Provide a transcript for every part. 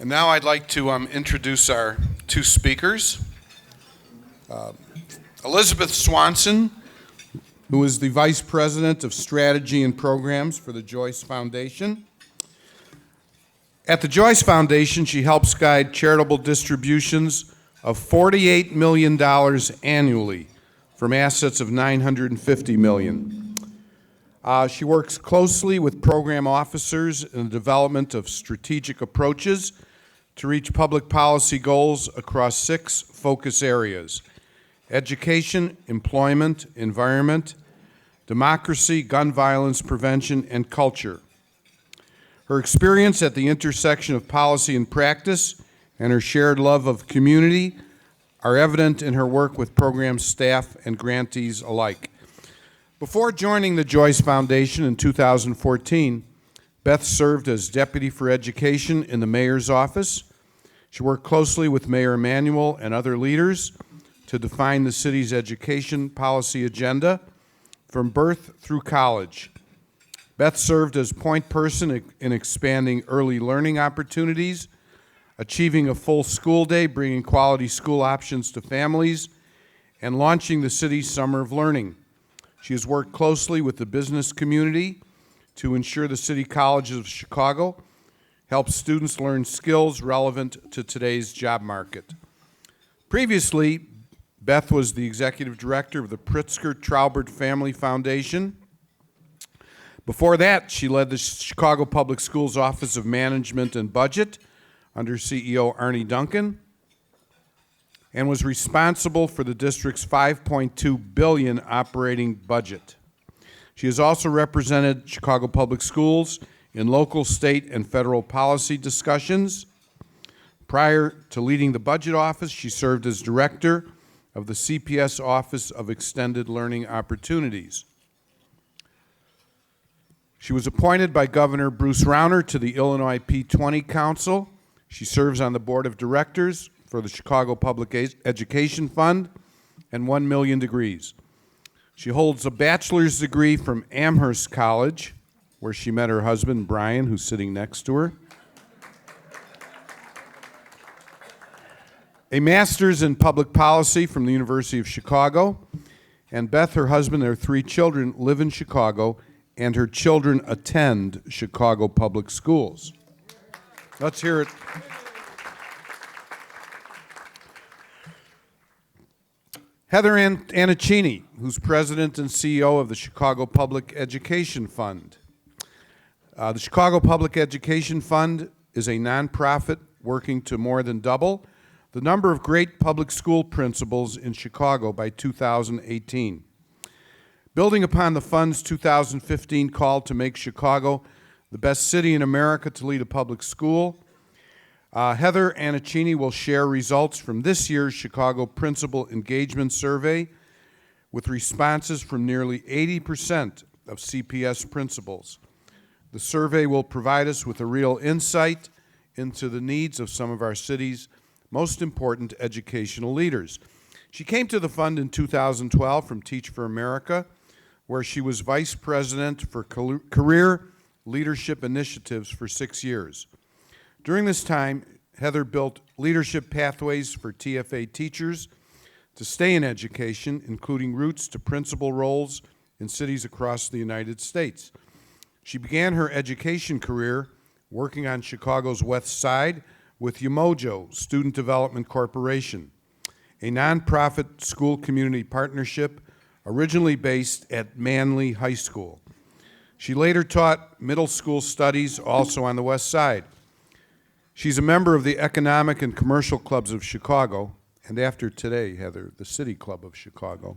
And now I'd like to introduce our two speakers. Elizabeth Swanson, who is the Vice President of Strategy and Programs for the Joyce Foundation. At the Joyce Foundation, she helps guide charitable distributions of $48 million annually from assets of $950 million. She works closely with program officers in the development of strategic approaches to reach public policy goals across 6 focus areas: education, employment, environment, democracy, gun violence prevention, and culture. Her experience at the intersection of policy and practice and her shared love of community are evident in her work with program staff and grantees alike. Before joining the Joyce Foundation in 2014, Beth served as Deputy for Education in the Mayor's office. She worked closely with Mayor Emanuel and other leaders to define the city's education policy agenda from birth through college. Beth served as point person in expanding early learning opportunities, achieving a full school day, bringing quality school options to families, and launching the city's Summer of Learning. She has worked closely with the business community to ensure the City Colleges of Chicago help students learn skills relevant to today's job market. Previously, Beth was the executive director of the Pritzker-Traubert Family Foundation. Before that, she led the Chicago Public Schools Office of Management and Budget under CEO Arnie Duncan, and was responsible for the district's $5.2 billion operating budget. She has also represented Chicago Public Schools in local, state, and federal policy discussions. Prior to leading the budget office, she served as director of the CPS Office of Extended Learning Opportunities. She was appointed by Governor Bruce Rauner to the Illinois P20 Council. She serves on the board of directors for the Chicago Public Education Fund and 1 Million Degrees. She holds a bachelor's degree from Amherst College, where she met her husband, Brian, who's sitting next to her. A master's in public policy from the University of Chicago. And Beth, her husband, their 3 children live in Chicago, and her children attend Chicago Public Schools. Let's hear it. Heather Anichini, who's president and CEO of the Chicago Public Education Fund. The Chicago Public Education Fund is a nonprofit working to more than double the number of great public school principals in Chicago by 2018. Building upon the fund's 2015 call to make Chicago the best city in America to lead a public school, Heather Anichini will share results from this year's Chicago Principal Engagement Survey with responses from nearly 80% of CPS principals. The survey will provide us with a real insight into the needs of some of our city's most important educational leaders. She came to the fund in 2012 from Teach for America, where she was vice president for career leadership initiatives for 6 years. During this time, Heather built leadership pathways for TFA teachers to stay in education, including routes to principal roles in cities across the United States. She began her education career working on Chicago's West Side with Umojo Student Development Corporation, a nonprofit school community partnership originally based at Manly High School. She later taught middle school studies also on the West Side. She's a member of the Economic and Commercial Clubs of Chicago, and after today, Heather, the City Club of Chicago.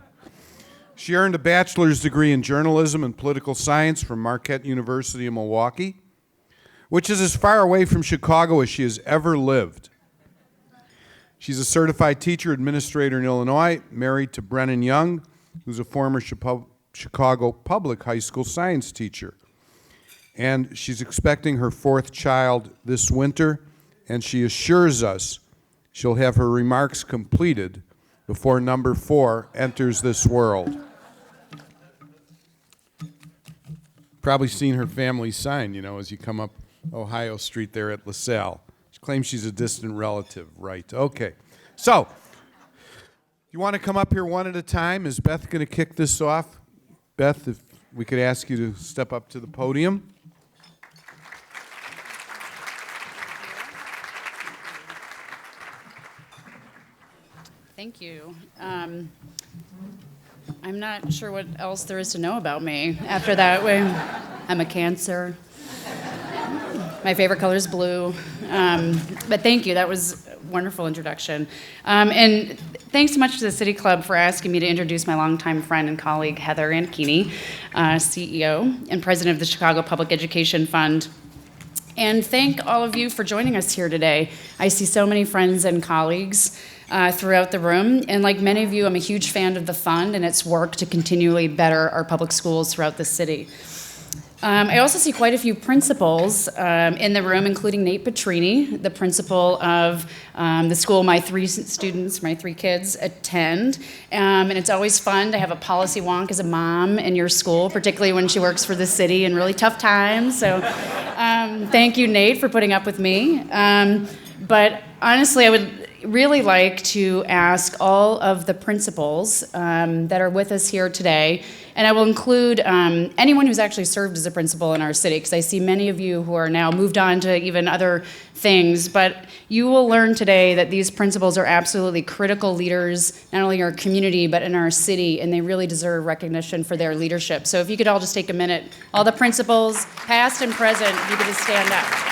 She earned a bachelor's degree in journalism and political science from Marquette University in Milwaukee, which is as far away from Chicago as she has ever lived. She's a certified teacher administrator in Illinois, married to Brennan Young, who's a former Chicago Public High School science teacher. And she's expecting her 4th child this winter, and she assures us she'll have her remarks completed before number 4 enters this world. Probably seen her family sign, as you come up Ohio Street there at LaSalle. She's Claims she's a distant relative, right? Okay. So, you want to come up here one at a time? Is Beth going to kick this off? Beth, if we could ask you to step up to the podium. Thank you. I'm not sure what else there is to know about me after that. I'm a Cancer. My favorite color is blue. But thank you. That was a wonderful introduction. And thanks so much to the City Club for asking me to introduce my longtime friend and colleague, Heather Anichini, CEO and president of the Chicago Public Education Fund. And thank all of you for joining us here today. I see so many friends and colleagues throughout the room. And like many of you, I'm a huge fan of the fund and its work to continually better our public schools throughout the city. I also see quite a few principals in the room, including Nate Petrini, the principal of the school my three kids attend. And it's always fun to have a policy wonk as a mom in your school, particularly when she works for the city in really tough times. So thank you, Nate, for putting up with me. But honestly, I would really like to ask all of the principals that are with us here today, and I will include anyone who's actually served as a principal in our city, because I see many of you who are now moved on to even other things, but you will learn today that these principals are absolutely critical leaders, not only in our community, but in our city, and they really deserve recognition for their leadership. So if you could all just take a minute, all the principals, past and present, if you could just stand up.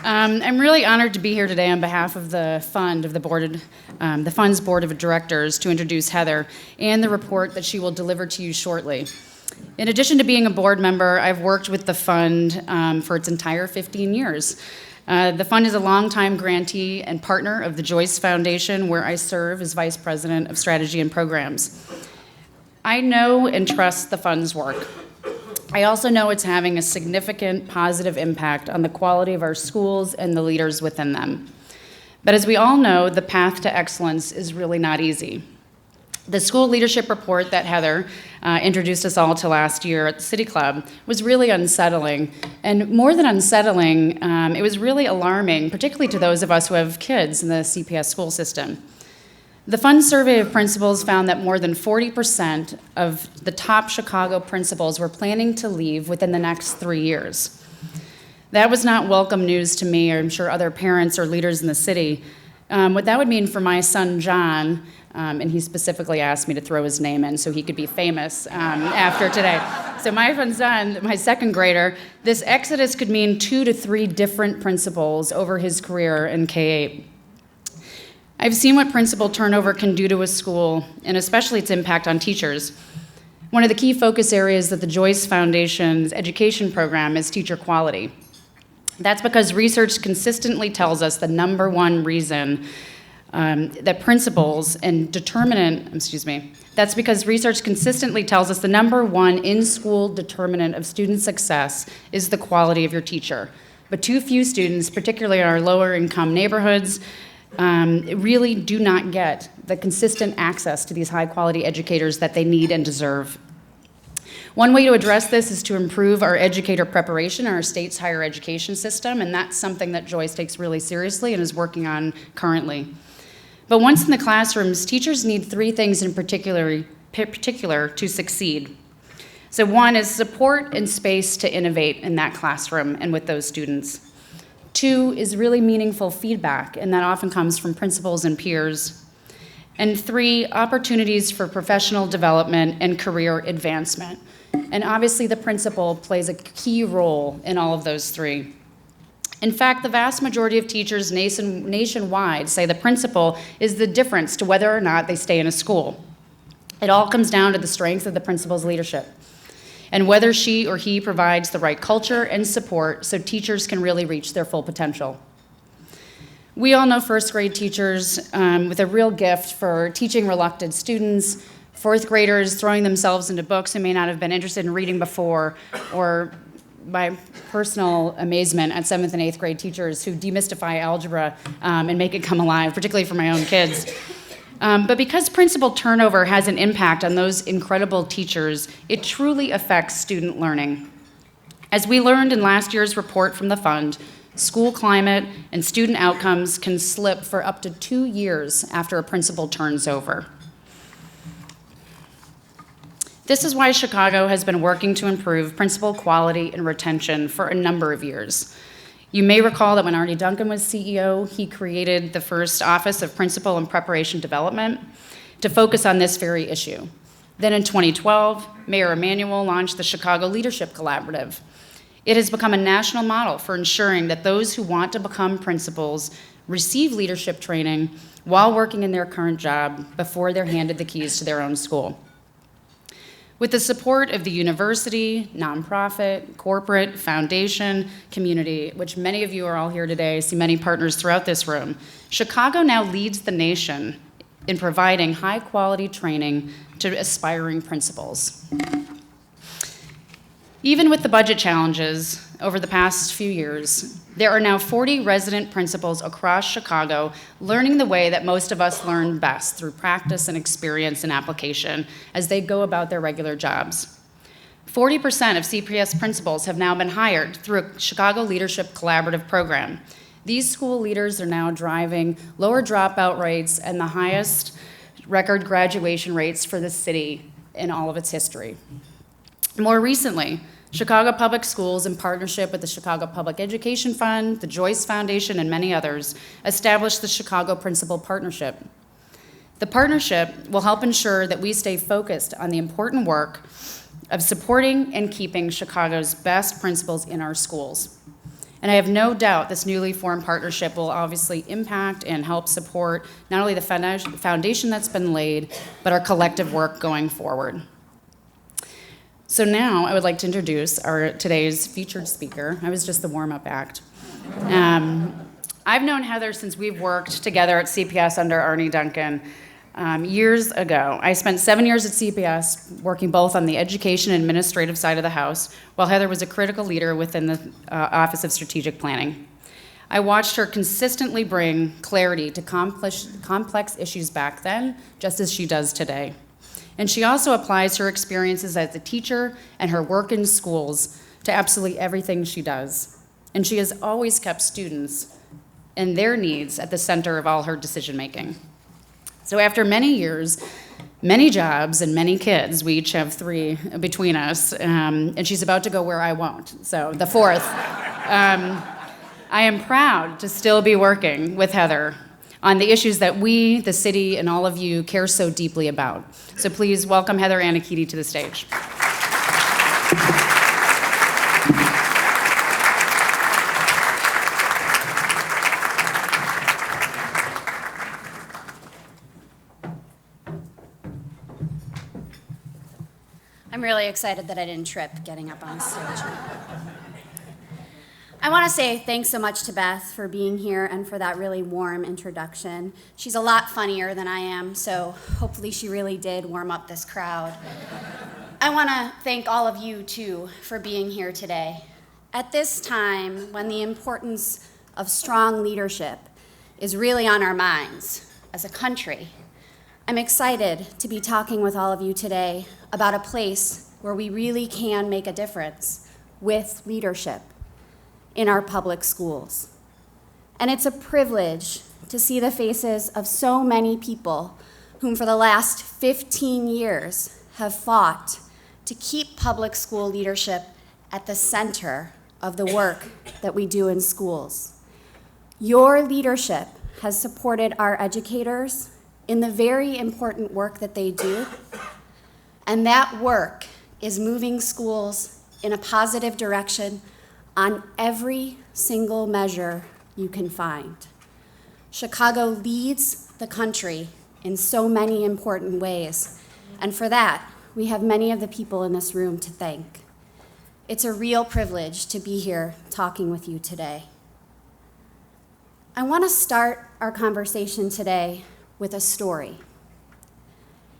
I'm really honored to be here today on behalf of the fund, of the fund's board of directors, to introduce Heather and the report that she will deliver to you shortly. In addition to being a board member, I've worked with the fund for its entire 15 years. The fund is a longtime grantee and partner of the Joyce Foundation, where I serve as vice president of strategy and programs. I know and trust the fund's work. I also know it's having a significant positive impact on the quality of our schools and the leaders within them. But as we all know, the path to excellence is really not easy. The school leadership report that Heather introduced us all to last year at the City Club was really unsettling. And more than unsettling, it was really alarming, particularly to those of us who have kids in the CPS school system. The fund survey of principals found that more than 40% of the top Chicago principals were planning to leave within the next 3 years. That was not welcome news to me, or I'm sure other parents or leaders in the city. What that would mean for my son, John, and he specifically asked me to throw his name in so he could be famous after today. So my son, my second grader, this exodus could mean 2 to 3 different principals over his career in K-8. I've seen what principal turnover can do to a school, and especially its impact on teachers. One of the key focus areas of the Joyce Foundation's education program is teacher quality. That's because research consistently tells us the number one reason that principals and that's because research consistently tells us the number one in-school determinant of student success is the quality of your teacher. But too few students, particularly in our lower income neighborhoods, really do not get the consistent access to these high-quality educators that they need and deserve. One way to address this is to improve our educator preparation in our state's higher education system, and that's something that Joyce takes really seriously and is working on currently. But once in the classrooms, teachers need 3 things in particular to succeed. So one is support and space to innovate in that classroom and with those students. 2 is really meaningful feedback, and that often comes from principals and peers. And 3, opportunities for professional development and career advancement. And obviously the principal plays a key role in all of those 3. In fact, the vast majority of teachers nationwide say the principal is the difference to whether or not they stay in a school. It all comes down to the strength of the principal's leadership, and whether she or he provides the right culture and support so teachers can really reach their full potential. We all know first grade teachers with a real gift for teaching reluctant students, fourth graders throwing themselves into books who may not have been interested in reading before, or my personal amazement at 7th and 8th grade teachers who demystify algebra and make it come alive, particularly for my own kids. But because principal turnover has an impact on those incredible teachers, it truly affects student learning. As we learned in last year's report from the fund, school climate and student outcomes can slip for up to 2 years after a principal turns over. This is why Chicago has been working to improve principal quality and retention for a number of years. You may recall that when Arnie Duncan was CEO, he created the first Office of Principal and Preparation Development to focus on this very issue. Then in 2012, Mayor Emanuel launched the Chicago Leadership Collaborative. It has become a national model for ensuring that those who want to become principals receive leadership training while working in their current job before they're handed the keys to their own school. With the support of the university, nonprofit, corporate, foundation, community, which many of you are all here today, I see many partners throughout this room, Chicago now leads the nation in providing high-quality training to aspiring principals. Even with the budget challenges over the past few years, there are now 40 resident principals across Chicago learning the way that most of us learn best, through practice and experience and application as they go about their regular jobs. 40% of CPS principals have now been hired through a Chicago Leadership Collaborative program. These school leaders are now driving lower dropout rates and the highest record graduation rates for the city in all of its history. More recently, Chicago Public Schools, in partnership with the Chicago Public Education Fund, the Joyce Foundation, and many others, established the Chicago Principal Partnership. The partnership will help ensure that we stay focused on the important work of supporting and keeping Chicago's best principals in our schools. And I have no doubt this newly formed partnership will obviously impact and help support not only the foundation that's been laid, but our collective work going forward. So now I would like to introduce today's featured speaker. I was just the warm-up act. I've known Heather since we've worked together at CPS under Arnie Duncan years ago. I spent 7 years at CPS working both on the education and administrative side of the house, while Heather was a critical leader within the Office of Strategic Planning. I watched her consistently bring clarity to complex issues back then, just as she does today. And she also applies her experiences as a teacher and her work in schools to absolutely everything she does. And she has always kept students and their needs at the center of all her decision-making. So after many years, many jobs, and many kids, we each have 3 between us, and she's about to go where I won't, so the 4th. I am proud to still be working with Heather on the issues that we, the city, and all of you care so deeply about. So please welcome Heather Anichini to the stage. I'm really excited that I didn't trip getting up on stage. I want to say thanks so much to Beth for being here and for that really warm introduction. She's a lot funnier than I am, so hopefully she really did warm up this crowd. I want to thank all of you, too, for being here today. At this time, when the importance of strong leadership is really on our minds as a country, I'm excited to be talking with all of you today about a place where we really can make a difference with leadership in our public schools. And it's a privilege to see the faces of so many people whom for the last 15 years have fought to keep public school leadership at the center of the work that we do in schools. Your leadership has supported our educators in the very important work that they do, and that work is moving schools in a positive direction on every single measure you can find. Chicago leads the country in so many important ways, and for that, we have many of the people in this room to thank. It's a real privilege to be here talking with you today. I want to start our conversation today with a story.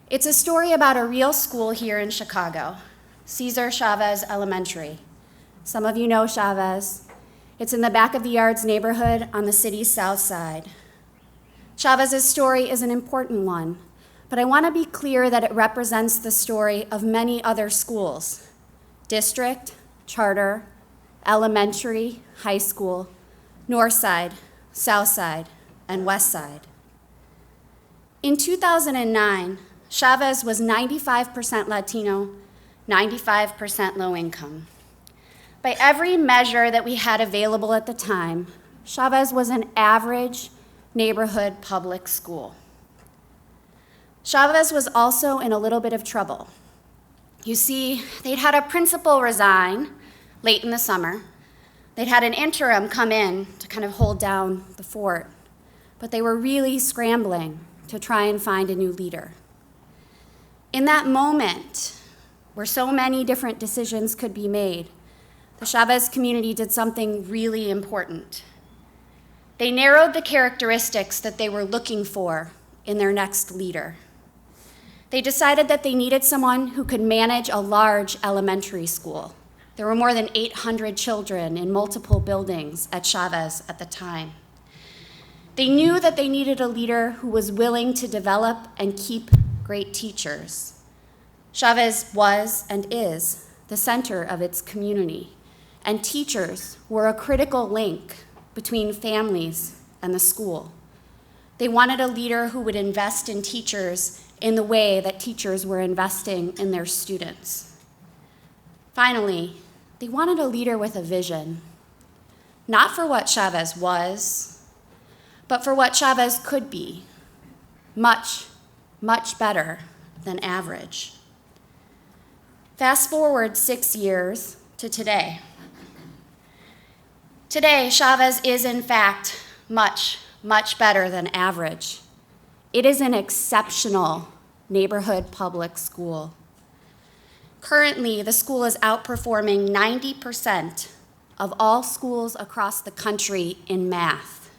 It's a story about a real school here in Chicago, Cesar Chavez Elementary, Some of you know Chavez. It's in the Back of the Yards neighborhood on the city's south side. Chavez's story is an important one, but I want to be clear that it represents the story of many other schools: district, charter, elementary, high school, north side, south side, and west side. In 2009, Chavez was 95% Latino, 95% low income. By every measure that we had available at the time, Chavez was an average neighborhood public school. Chavez was also in a little bit of trouble. You see, they'd had a principal resign late in the summer. They'd had an interim come in to kind of hold down the fort, but they were really scrambling to try and find a new leader. In that moment, where so many different decisions could be made, the Chavez community did something really important. They narrowed the characteristics that they were looking for in their next leader. They decided that they needed someone who could manage a large elementary school. There were more than 800 children in multiple buildings at Chavez at the time. They knew that they needed a leader who was willing to develop and keep great teachers. Chavez was and is the center of its community, and teachers were a critical link between families and the school. They wanted a leader who would invest in teachers in the way that teachers were investing in their students. Finally, they wanted a leader with a vision, not for what Chavez was, but for what Chavez could be, much, much better than average. Fast forward 6 years to today. Today, Chavez is in fact much, much better than average. It is an exceptional neighborhood public school. Currently, the school is outperforming 90% of all schools across the country in math.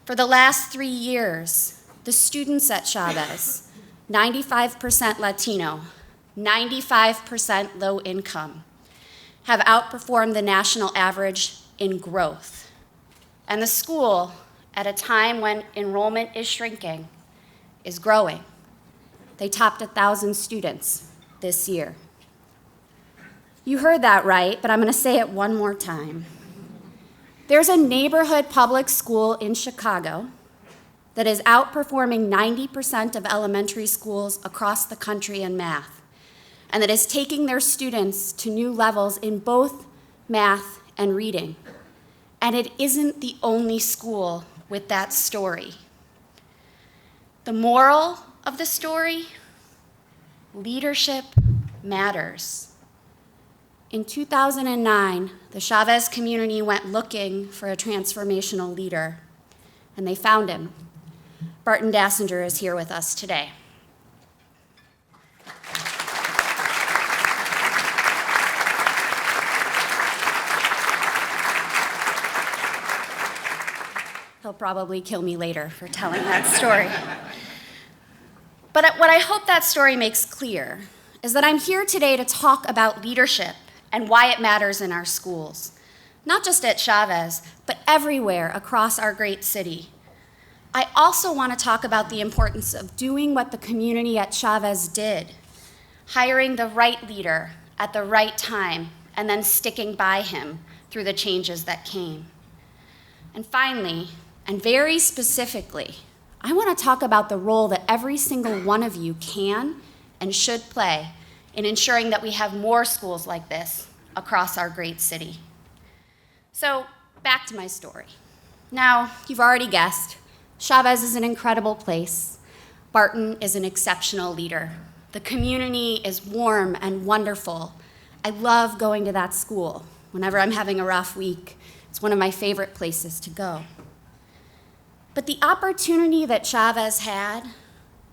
For the last 3 years, the students at Chavez, 95% Latino, 95% low income, have outperformed the national average in growth. And the school, at a time when enrollment is shrinking, is growing. They topped 1,000 students this year. You heard that right, but I'm going to say it one more time. There's a neighborhood public school in Chicago that is outperforming 90% of elementary schools across the country in math, and that is taking their students to new levels in both math and reading. And it isn't the only school with that story. The moral of the story: leadership matters. In 2009, the Chavez community went looking for a transformational leader, and they found him. Barton Dassinger is here with us today. He'll probably kill me later for telling that story. But what I hope that story makes clear is that I'm here today to talk about leadership and why it matters in our schools, not just at Chavez, but everywhere across our great city. I also want to talk about the importance of doing what the community at Chavez did, hiring the right leader at the right time, and then sticking by him through the changes that came. And finally, and very specifically, I want to talk about the role that every single one of you can and should play in ensuring that we have more schools like this across our great city. So, back to my story. Now, you've already guessed, Chavez is an incredible place. Barton is an exceptional leader. The community is warm and wonderful. I love going to that school. Whenever I'm having a rough week, it's one of my favorite places to go. But the opportunity that Chavez had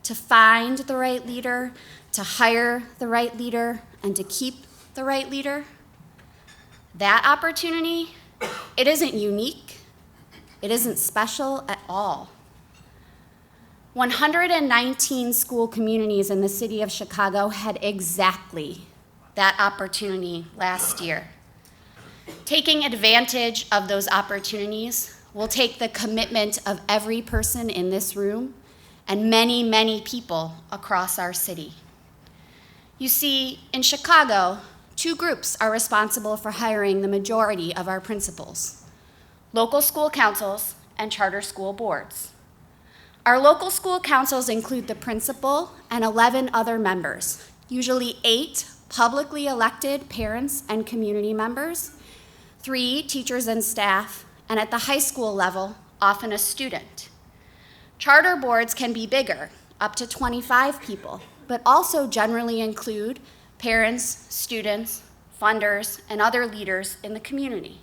to find the right leader, to hire the right leader, and to keep the right leader, that opportunity, it isn't unique. It isn't special at all. 119 school communities in the city of Chicago had exactly that opportunity last year. Taking advantage of those opportunities will take the commitment of every person in this room and many, many people across our city. You see, in Chicago, two groups are responsible for hiring the majority of our principals: local school councils and charter school boards. Our local school councils include the principal and 11 other members, usually 8 publicly elected parents and community members, 3 teachers and staff, and at the high school level, often a student. Charter boards can be bigger, up to 25 people, but also generally include parents, students, funders, and other leaders in the community.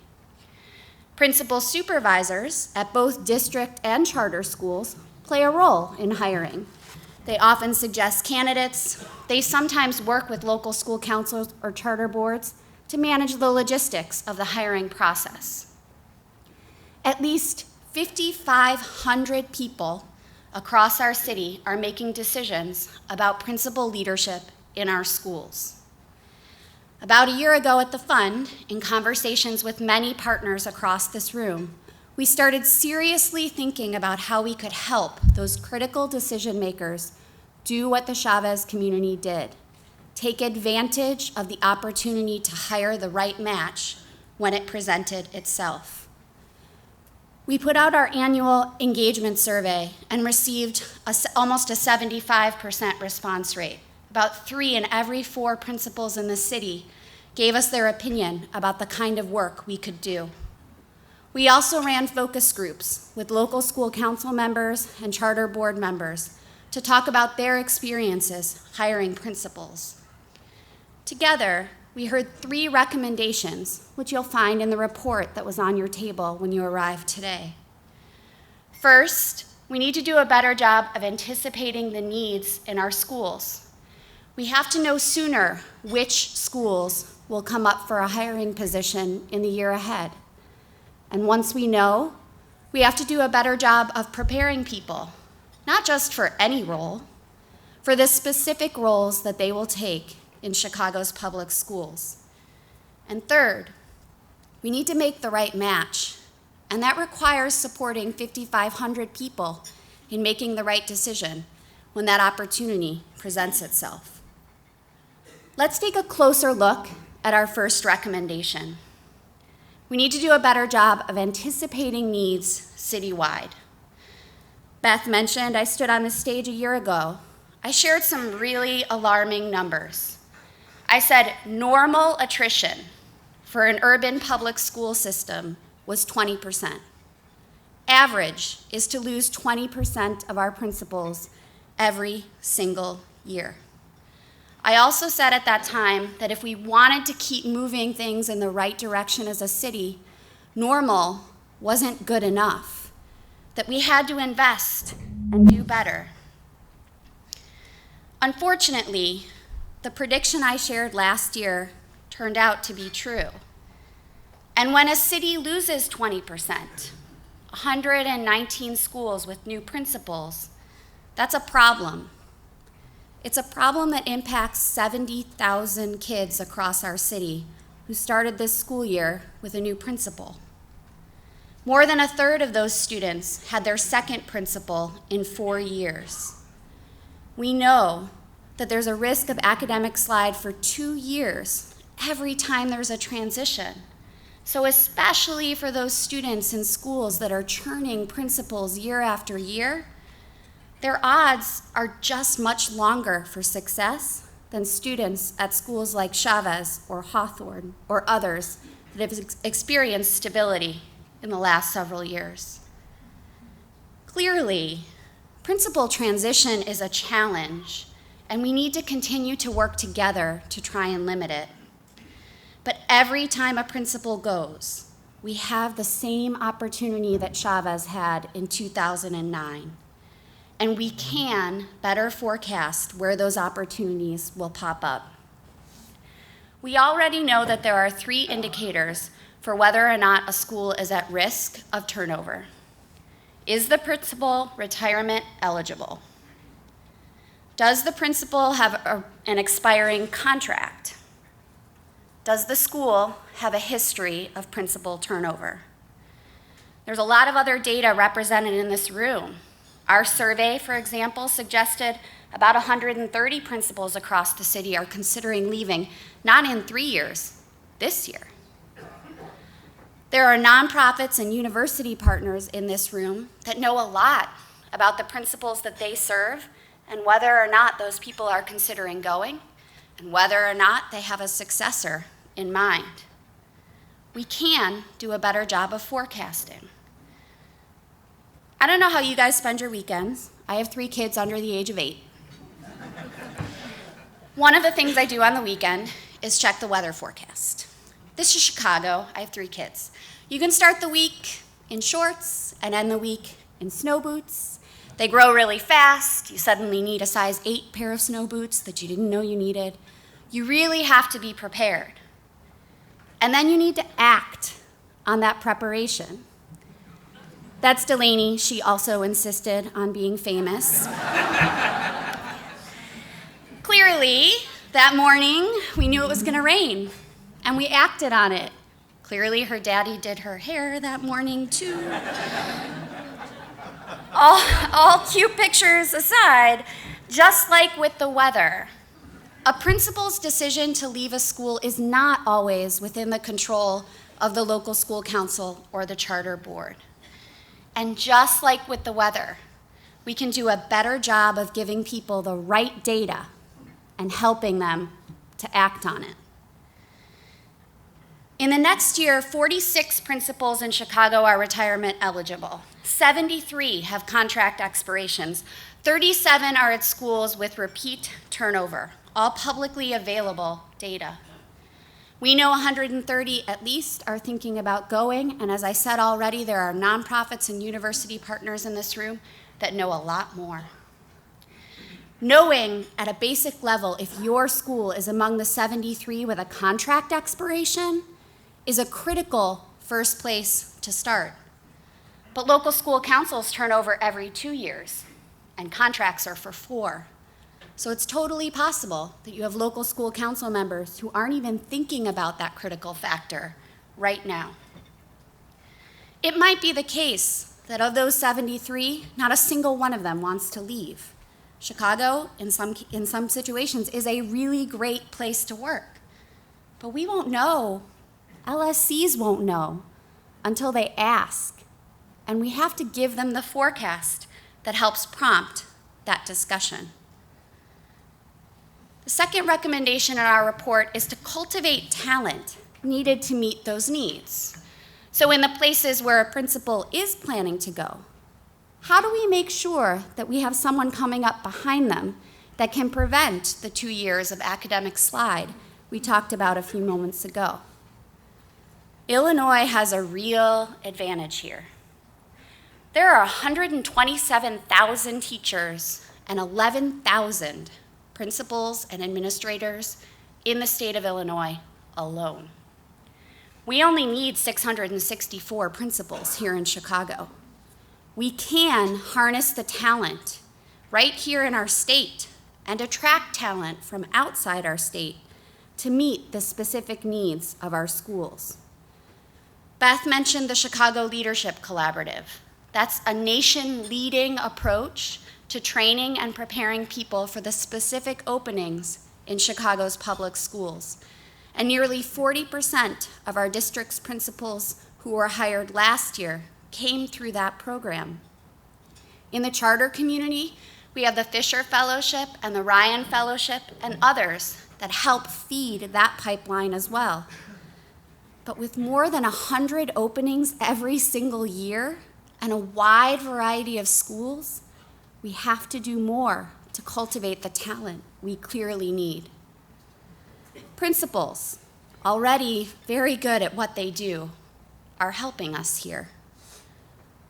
Principal supervisors at both district and charter schools play a role in hiring. They often suggest candidates. They sometimes work with local school councils or charter boards to manage the logistics of the hiring process. At least 5,500 people across our city are making decisions about principal leadership in our schools. About a year ago at the Fund, in conversations with many partners across this room, we started seriously thinking about how we could help those critical decision makers do what the Chavez community did: take advantage of the opportunity to hire the right match when it presented itself. We put out our annual engagement survey and received almost a 75% response rate. About 3 in every 4 principals in the city gave us their opinion about the kind of work we could do. We also ran focus groups with local school council members and charter board members to talk about their experiences hiring principals. Together, we heard 3 recommendations, which you'll find in the report that was on your table when you arrived today. First, we need to do a better job of anticipating the needs in our schools. We have to know sooner which schools will come up for a hiring position in the year ahead. And once we know, we have to do a better job of preparing people, not just for any role, for the specific roles that they will take in Chicago's public schools. And third, we need to make the right match, and that requires supporting 5,500 people in making the right decision when that opportunity presents itself. Let's take a closer look at our first recommendation. We need to do a better job of anticipating needs citywide. Beth mentioned I stood on the stage a year ago. I shared some really alarming numbers. I said normal attrition for an urban public school system was 20%. Average is to lose 20% of our principals every single year. I also said at that time that if we wanted to keep moving things in the right direction as a city, normal wasn't good enough, that we had to invest and do better. Unfortunately, the prediction I shared last year turned out to be true. And when a city loses 20%, 119 schools with new principals, that's a problem. It's a problem that impacts 70,000 kids across our city who started this school year with a new principal. More than a third of those students had their second principal in 4 years. We know that there's a risk of academic slide for 2 years every time there's a transition. So especially for those students in schools that are churning principals year after year, their odds are just much longer for success than students at schools like Chavez or Hawthorne or others that have experienced stability in the last several years. Clearly, principal transition is a challenge, and we need to continue to work together to try and limit it. But every time a principal goes, we have the same opportunity that Chavez had in 2009. And we can better forecast where those opportunities will pop up. We already know that there are 3 indicators for whether or not a school is at risk of turnover. Is the principal retirement eligible? Does the principal have an expiring contract? does the school have a history of principal turnover? There's a lot of other data represented in this room. Our survey, for example, suggested about 130 principals across the city are considering leaving, not in 3 years, this year. There are nonprofits and university partners in this room that know a lot about the principals that they serve and whether or not those people are considering going and whether or not they have a successor in mind. We can do a better job of forecasting. I don't know how you guys spend your weekends. I have 3 kids under the age of 8. One of the things I do on the weekend is check the weather forecast. This is Chicago. I have 3 kids. You can start the week in shorts and end the week in snow boots. They grow really fast. You suddenly need a size 8 pair of snow boots that you didn't know you needed. You really have to be prepared. And then you need to act on that preparation. That's Delaney. She also insisted on being famous. Clearly, that morning, we knew it was going to rain, and we acted on it. Clearly, her daddy did her hair that morning, too. All cute pictures aside, just like with the weather, a principal's decision to leave a school is not always within the control of the local school council or the charter board. And just like with the weather, we can do a better job of giving people the right data and helping them to act on it. In the next year, 46 principals in Chicago are retirement eligible. 73 have contract expirations. 37 are at schools with repeat turnover, all publicly available data. We know 130 at least are thinking about going, and as I said already, there are nonprofits and university partners in this room that know a lot more. Knowing at a basic level if your school is among the 73 with a contract expiration is a critical first place to start. But local school councils turn over every 2 years, and contracts are for 4. So it's totally possible that you have local school council members who aren't even thinking about that critical factor right now. It might be the case that of those 73, not a single one of them wants to leave. Chicago, in some situations, is a really great place to work. But we won't know, LSCs won't know, until they ask. And we have to give them the forecast that helps prompt that discussion. The second recommendation in our report is to cultivate talent needed to meet those needs. So in the places where a principal is planning to go, how do we make sure that we have someone coming up behind them that can prevent the 2 years of academic slide we talked about a few moments ago? Illinois has a real advantage here. There are 127,000 teachers and 11,000 principals and administrators in the state of Illinois alone. We only need 664 principals here in Chicago. We can harness the talent right here in our state and attract talent from outside our state to meet the specific needs of our schools. Beth mentioned the Chicago Leadership Collaborative. That's a nation-leading approach to training and preparing people for the specific openings in Chicago's public schools. And nearly 40% of our district's principals who were hired last year came through that program. In the charter community, we have the Fisher Fellowship and the Ryan Fellowship and others that help feed that pipeline as well. But with more than 100 openings every single year and a wide variety of schools, we have to do more to cultivate the talent we clearly need. Principals, already very good at what they do, are helping us here.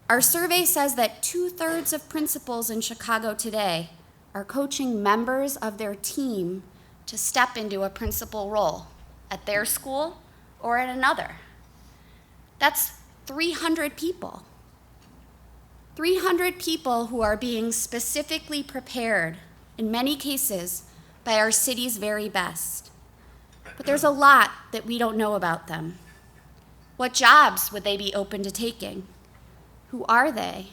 Our survey says that 2/3 of principals in Chicago today are coaching members of their team to step into a principal role at their school or at another. That's 300 people. 300 people who are being specifically prepared, in many cases, by our city's very best. but there's a lot that we don't know about them. What jobs would they be open to taking? Who are they?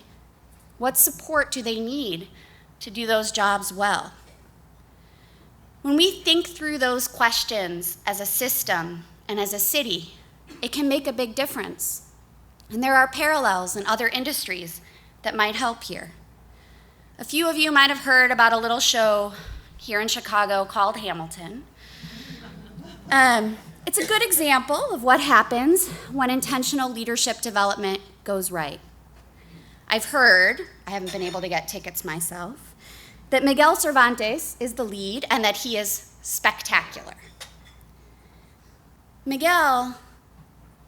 What support do they need to do those jobs well? When we think through those questions as a system and as a city, it can make a big difference. And there are parallels in other industries that might help here. A few of you might have heard about a little show here in Chicago called Hamilton. It's a good example of what happens when intentional leadership development goes right. I've heard, I haven't been able to get tickets myself, that Miguel Cervantes is the lead and that he is spectacular. Miguel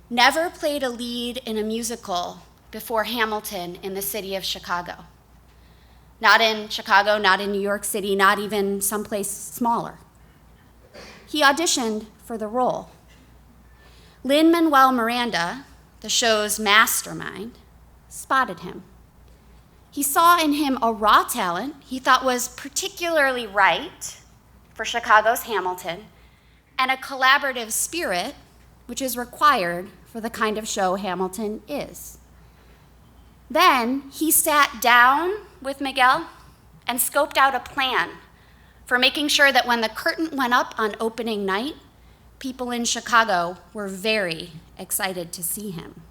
never played a lead in a musical before Hamilton in the city of Chicago. Not in Chicago, not in New York City, not even someplace smaller. He auditioned for the role. Lin-Manuel Miranda, the show's mastermind, spotted him. He saw in him a raw talent he thought was particularly right for Chicago's Hamilton, and a collaborative spirit which is required for the kind of show Hamilton is. Then he sat down with Miguel and scoped out a plan for making sure that when the curtain went up on opening night, people in Chicago were very excited to see him.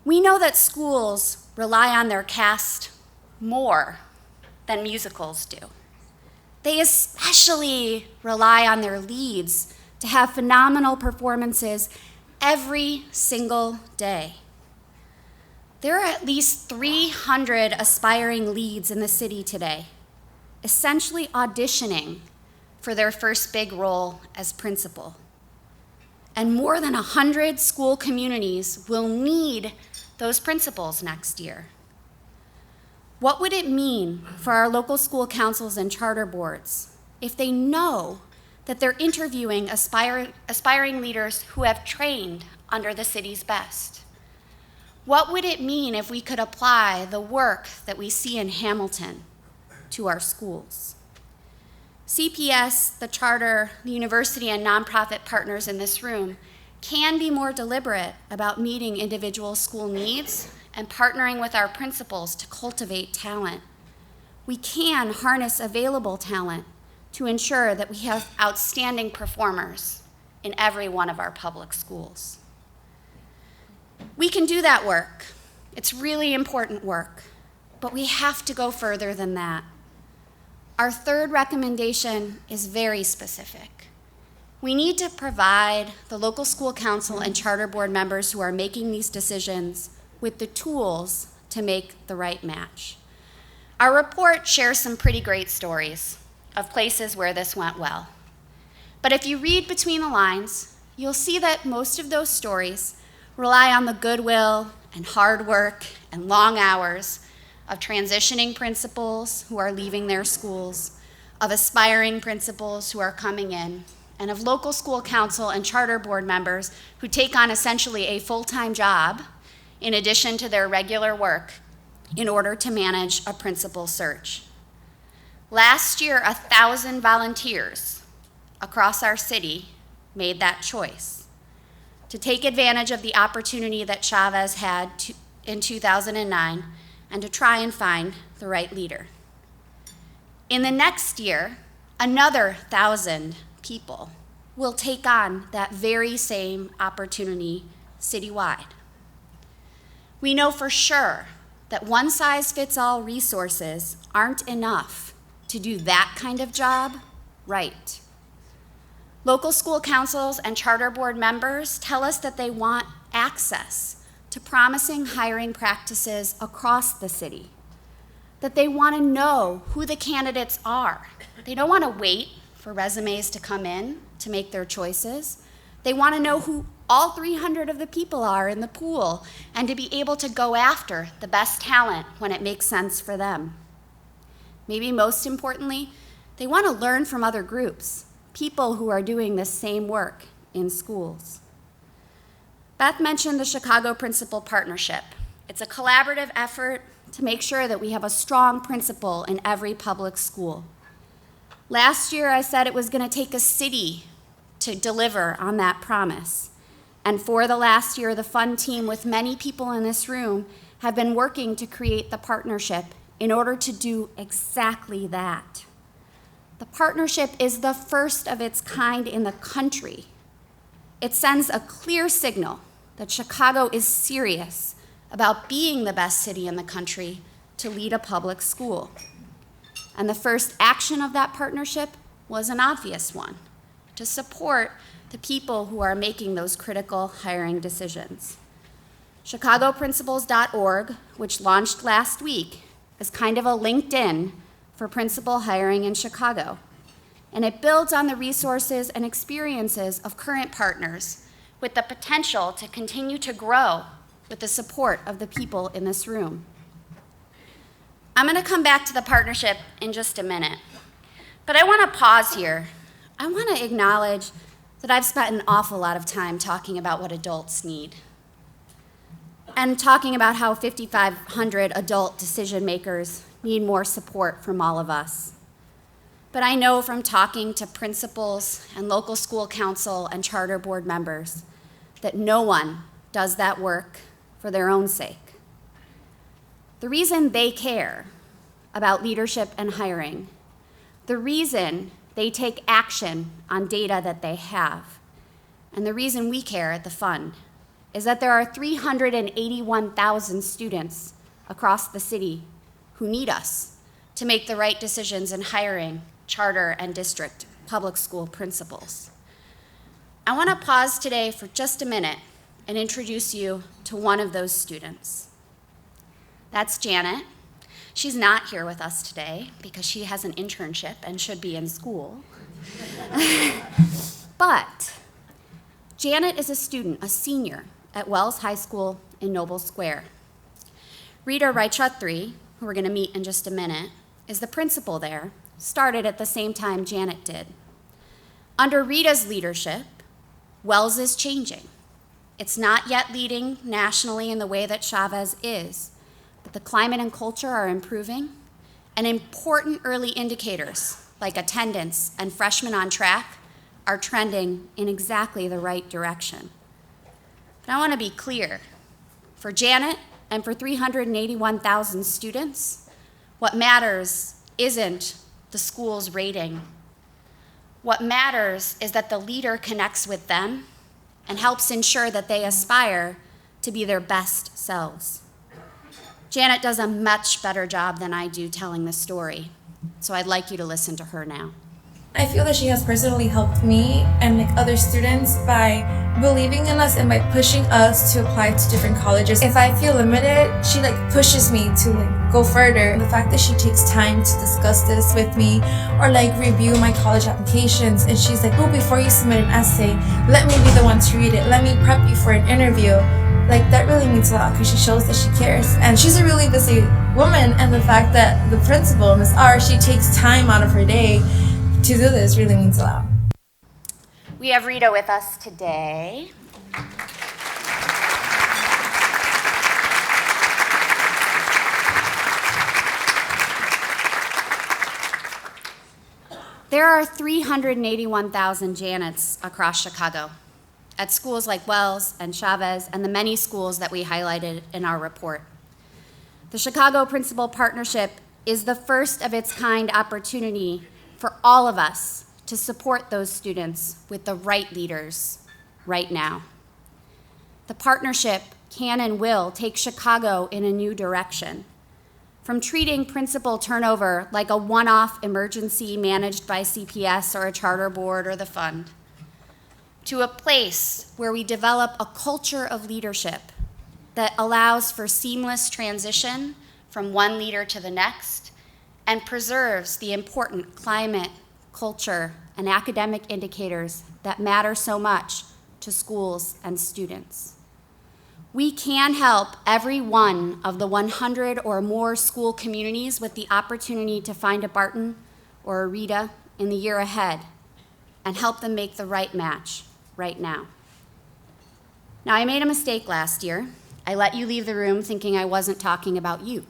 We know that schools rely on their cast more than musicals do. They especially rely on their leads to have phenomenal performances every single day. There are at least 300 aspiring leads in the city today, essentially auditioning for their first big role as principal. And more than 100 school communities will need those principals next year. What would it mean for our local school councils and charter boards if they know that they're interviewing aspiring leaders who have trained under the city's best? What would it mean if we could apply the work that we see in Hamilton to our schools? CPS, the charter, the university, and nonprofit partners in this room can be more deliberate about meeting individual school needs and partnering with our principals to cultivate talent. We can harness available talent to ensure that we have outstanding performers in every one of our public schools. We can do that work. It's really important work, but we have to go further than that. Our third recommendation is very specific. We need to provide the local school council and charter board members who are making these decisions with the tools to make the right match. Our report shares some pretty great stories of places where this went well. But if you read between the lines, you'll see that most of those stories rely on the goodwill and hard work and long hours of transitioning principals who are leaving their schools, of aspiring principals who are coming in, and of local school council and charter board members who take on essentially a full-time job in addition to their regular work in order to manage a principal search. Last year, 1,000 volunteers across our city made that choice to take advantage of the opportunity that Chavez had in 2009 and to try and find the right leader. In the next year, another 1,000 people will take on that very same opportunity citywide. We know for sure that one-size-fits-all resources aren't enough to do that kind of job right. Local school councils and charter board members tell us that they want access to promising hiring practices across the city, that they want to know who the candidates are. They don't want to wait for resumes to come in to make their choices. They want to know who all 300 of the people are in the pool and to be able to go after the best talent when it makes sense for them. Maybe most importantly, they want to learn from other groups, people who are doing the same work in schools. Beth mentioned the Chicago Principal Partnership. It's a collaborative effort to make sure that we have a strong principal in every public school. Last year, I said it was going to take a city to deliver on that promise. And for the last year, the fund team, with many people in this room, have been working to create the partnership in order to do exactly that. The partnership is the first of its kind in the country. It sends a clear signal that Chicago is serious about being the best city in the country to lead a public school. And the first action of that partnership was an obvious one: to support the people who are making those critical hiring decisions. ChicagoPrincipals.org, which launched last week, is kind of a LinkedIn for principal hiring in Chicago. And it builds on the resources and experiences of current partners with the potential to continue to grow with the support of the people in this room. I'm going to come back to the partnership in just a minute, but I want to pause here. I want to acknowledge that I've spent an awful lot of time talking about what adults need and talking about how 5,500 adult decision makers need more support from all of us. But I know from talking to principals and local school council and charter board members that no one does that work for their own sake. The reason they care about leadership and hiring, the reason they take action on data that they have, and the reason we care at the fund is that there are 381,000 students across the city who need us to make the right decisions in hiring charter and district public school principals. I want to pause today for just a minute and introduce you to one of those students. That's Janet. She's not here with us today because she has an internship and should be in school. But Janet is a student, a senior at Wells High School in Noble Square. Rita Raichotri, who we're going to meet in just a minute, is the principal there, started at the same time Janet did. Under Rita's leadership, Wells is changing. It's not yet leading nationally in the way that Chavez is, but the climate and culture are improving, and important early indicators like attendance and freshmen on track are trending in exactly the right direction. But I want to be clear. For Janet and for 381,000 students, what matters isn't the school's rating. What matters is that the leader connects with them and helps ensure that they aspire to be their best selves. Janet does a much better job than I do telling the story, so I'd like you to listen to her now. I feel that she has personally helped me and other students by believing in us and by pushing us to apply to different colleges. If I feel limited, she pushes me to go further. The fact that she takes time to discuss this with me or review my college applications, and she's like, oh, before you submit an essay, let me be the one to read it. Let me prep you for an interview. That really means a lot because she shows that she cares. And she's a really busy woman, and the fact that the principal, Ms. R, she takes time out of her day to do this really means a lot. We have Rita with us today. There are 381,000 Janets across Chicago at schools like Wells and Chavez and the many schools that we highlighted in our report. The Chicago Principal Partnership is the first of its kind opportunity for all of us to support those students with the right leaders right now. The partnership can and will take Chicago in a new direction, from treating principal turnover like a one-off emergency managed by CPS or a charter board or the fund, to a place where we develop a culture of leadership that allows for seamless transition from one leader to the next and preserves the important climate, culture, and academic indicators that matter so much to schools and students. We can help every one of the 100 or more school communities with the opportunity to find a Barton or a Rita in the year ahead and help them make the right match right now. Now, I made a mistake last year. I let you leave the room thinking I wasn't talking about you.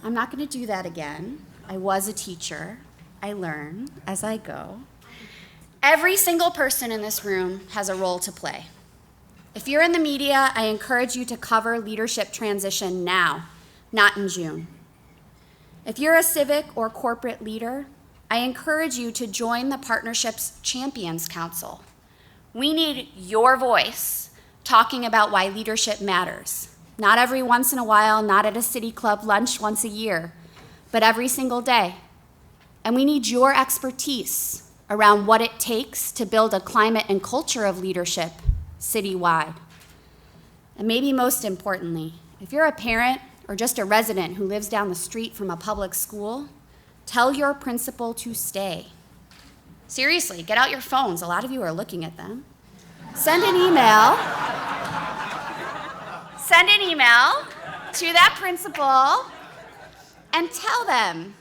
I'm not going to do that again. I was a teacher. I learn as I go. Every single person in this room has a role to play. If you're in the media, I encourage you to cover leadership transition now, not in June. If you're a civic or corporate leader, I encourage you to join the partnership's Champions Council. We need your voice talking about why leadership matters. Not every once in a while, not at a city club lunch once a year, but every single day. And we need your expertise around what it takes to build a climate and culture of leadership citywide. And maybe most importantly, if you're a parent or just a resident who lives down the street from a public school, tell your principal to stay. Seriously, get out your phones. A lot of you are looking at them. Send an email to that principal and tell them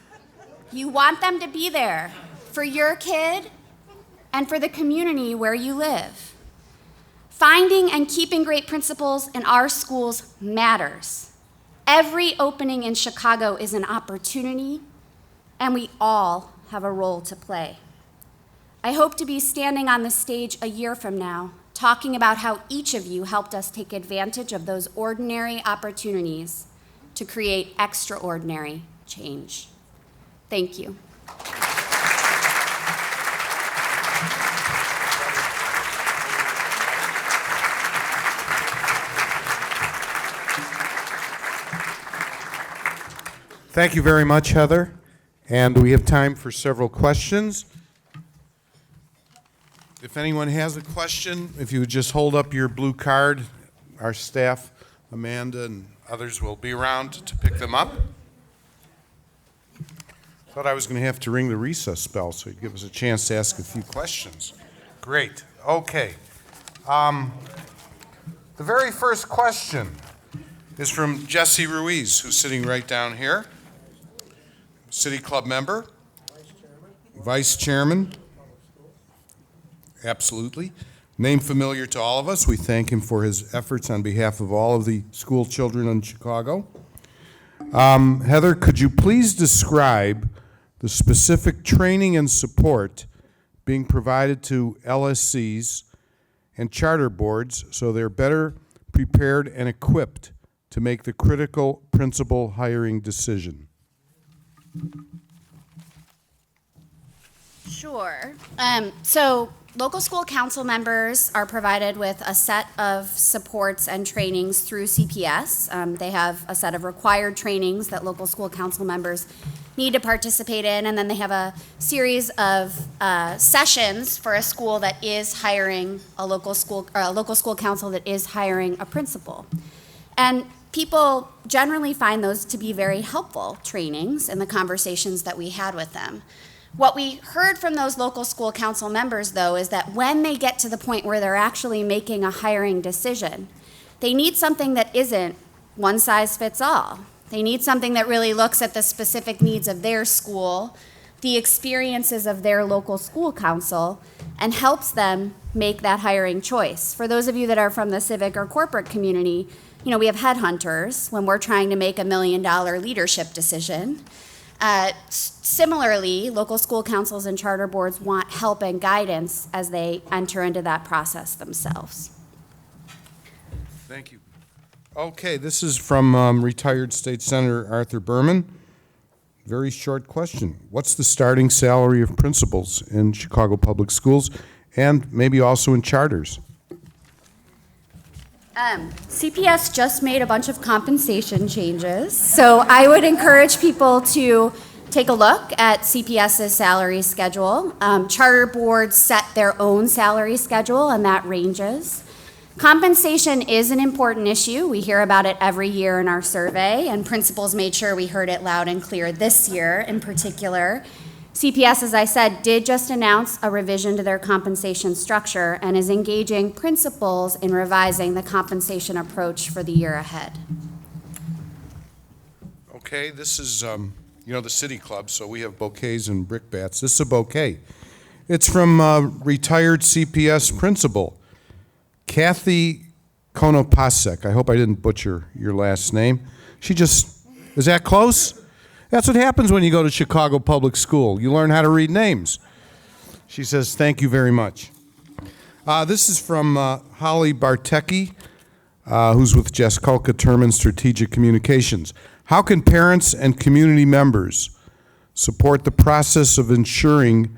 you want them to be there for your kid and for the community where you live. Finding and keeping great principals in our schools matters. Every opening in Chicago is an opportunity, and we all have a role to play. I hope to be standing on the stage a year from now, talking about how each of you helped us take advantage of those ordinary opportunities to create extraordinary change. Thank you. Thank you very much, Heather. And we have time for several questions. If anyone has a question, if you would just hold up your blue card, our staff, Amanda and others will be around to pick them up. Thought I was going to have to ring the recess bell so you'd give us a chance to ask a few questions. Great. Okay. The very first question is from Jesse Ruiz, who's sitting right down here. City Club member. Vice Chairman. Absolutely. Name familiar to all of us. We thank him for his efforts on behalf of all of the school children in Chicago. Heather, could you please describe the specific training and support being provided to LSCs and charter boards so they're better prepared and equipped to make the critical principal hiring decision? Sure. So local school council members are provided with a set of supports and trainings through CPS. They have a set of required trainings that local school council members need to participate in, and then they have a series of sessions for a school that is hiring a local school council that is hiring a principal. And people generally find those to be very helpful trainings in the conversations that we had with them. What we heard from those local school council members, though, is that when they get to the point where they're actually making a hiring decision, they need something that isn't one size fits all. They need something that really looks at the specific needs of their school, the experiences of their local school council, and helps them make that hiring choice. For those of you that are from the civic or corporate community, we have headhunters when we're trying to make $1 million leadership decision. Similarly, local school councils and charter boards want help and guidance as they enter into that process themselves. Thank you. Okay, this is from retired State Senator Arthur Berman. Very short question. What's the starting salary of principals in Chicago Public Schools and maybe also in charters? CPS just made a bunch of compensation changes, so I would encourage people to take a look at CPS's salary schedule. Charter boards set their own salary schedule, and that ranges. Compensation is an important issue. We hear about it every year in our survey, and principals made sure we heard it loud and clear this year in particular. CPS, as I said, did just announce a revision to their compensation structure and is engaging principals in revising the compensation approach for the year ahead. Okay, this is, the City Club, so we have bouquets and brickbats. This is a bouquet. It's from retired CPS principal, Kathy Konopasek. I hope I didn't butcher your last name. Is that close? That's what happens when you go to Chicago Public School. You learn how to read names. She says, thank you very much. This is from Holly Bartecki, who's with Jeskolka Terman Strategic Communications. How can parents and community members support the process of ensuring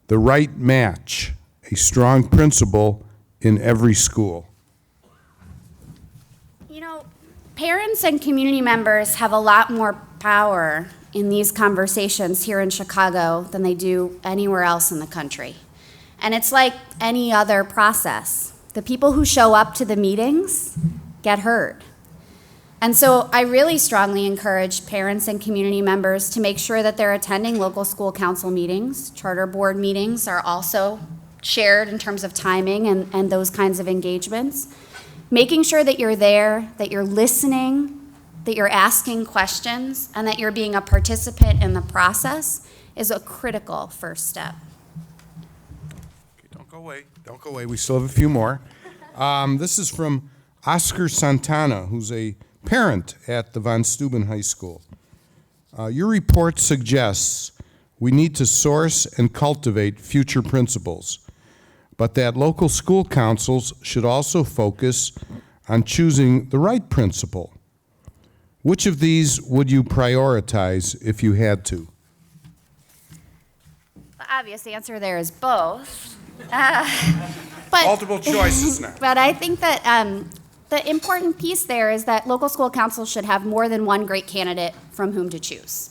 the right match, a strong principal in every school? You know, parents and community members have a lot more power in these conversations here in Chicago than they do anywhere else in the country. And it's like any other process. The people who show up to the meetings get heard. And so I really strongly encourage parents and community members to make sure that they're attending local school council meetings. Charter board meetings are also shared in terms of timing and those kinds of engagements. Making sure that you're there, that you're listening, that you're asking questions, and that you're being a participant in the process is a critical first step. Okay, don't go away. Don't go away. We still have a few more. This is from Oscar Santana, who's a parent at the Von Steuben High School. Your report suggests we need to source and cultivate future principals, but that local school councils should also focus on choosing the right principal. Which of these would you prioritize if you had to? The obvious answer there is both. But Multiple choices now. But I think that the important piece there is that local school councils should have more than one great candidate from whom to choose.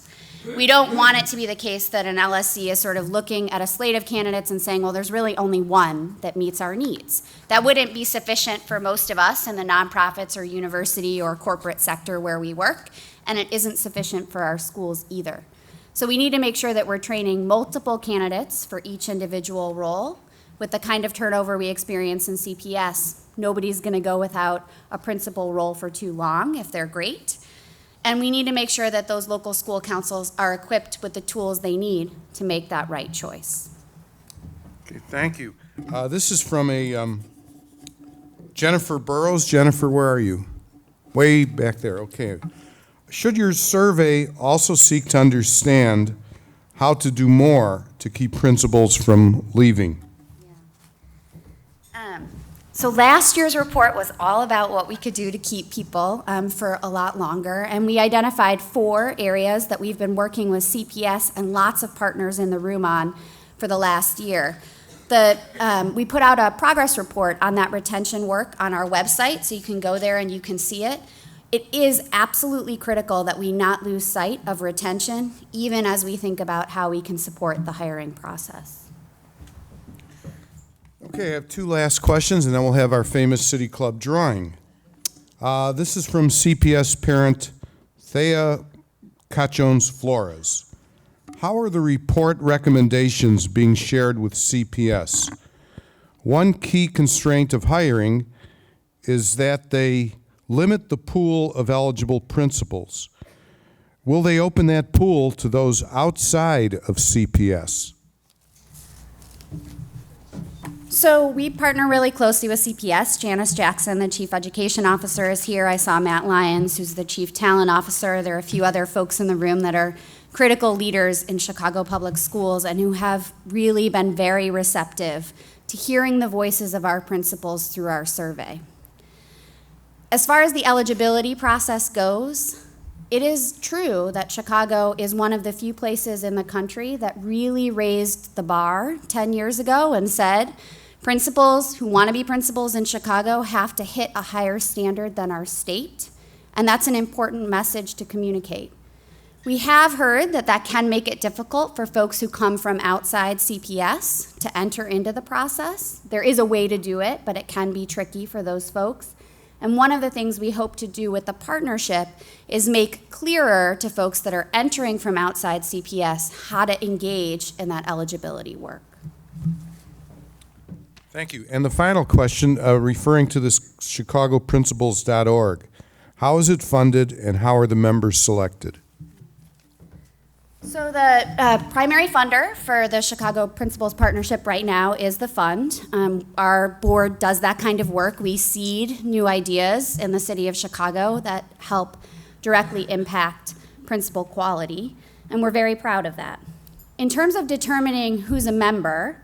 We don't want it to be the case that an LSC is sort of looking at a slate of candidates and saying, well, there's really only one that meets our needs. That wouldn't be sufficient for most of us in the nonprofits or university or corporate sector where we work, and it isn't sufficient for our schools either. So we need to make sure that we're training multiple candidates for each individual role. With the kind of turnover we experience in CPS, nobody's going to go without a principal role for too long if they're great. And we need to make sure that those local school councils are equipped with the tools they need to make that right choice. Okay, thank you. This is from a Jennifer Burrows. Jennifer, where are you? Way back there, okay. Should your survey also seek to understand how to do more to keep principals from leaving? So last year's report was all about what we could do to keep people for a lot longer, and we identified 4 areas that we've been working with CPS and lots of partners in the room on for the last year. We put out a progress report on that retention work on our website, so you can go there and you can see it. It is absolutely critical that we not lose sight of retention, even as we think about how we can support the hiring process. Okay, I have 2 last questions, and then we'll have our famous City Club drawing. This is from CPS parent Thea Cachones Flores. How are the report recommendations being shared with CPS? One key constraint of hiring is that they limit the pool of eligible principals. Will they open that pool to those outside of CPS? So we partner really closely with CPS. Janice Jackson, the Chief Education Officer, is here. I saw Matt Lyons, who's the Chief Talent Officer. There are a few other folks in the room that are critical leaders in Chicago Public Schools and who have really been very receptive to hearing the voices of our principals through our survey. As far as the eligibility process goes, it is true that Chicago is one of the few places in the country that really raised the bar 10 years ago and said, principals who want to be principals in Chicago have to hit a higher standard than our state, and that's an important message to communicate. We have heard that that can make it difficult for folks who come from outside CPS to enter into the process. There is a way to do it, but it can be tricky for those folks. And one of the things we hope to do with the partnership is make clearer to folks that are entering from outside CPS how to engage in that eligibility work. Thank you. And the final question, referring to this chicagoprincipals.org. How is it funded and how are the members selected? So the primary funder for the Chicago Principals Partnership right now is the fund. Our board does that kind of work. We seed new ideas in the city of Chicago that help directly impact principal quality. and we're very proud of that. In terms of determining who's a member,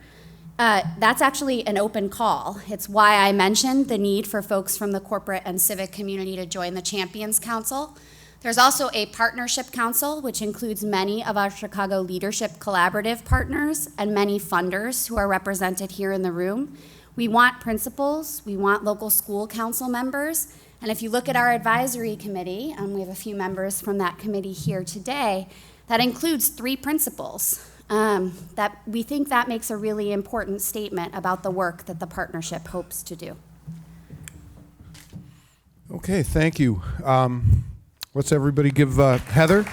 that's actually an open call. It's why I mentioned the need for folks from the corporate and civic community to join the Champions Council. There's also a partnership council, which includes many of our Chicago Leadership Collaborative partners and many funders who are represented here in the room. We want principals, we want local school council members, and if you look at our advisory committee, we have a few members from that committee here today, that includes 3 principals. That we think that makes a really important statement about the work that the partnership hopes to do. Okay, thank you. Let's everybody give Heather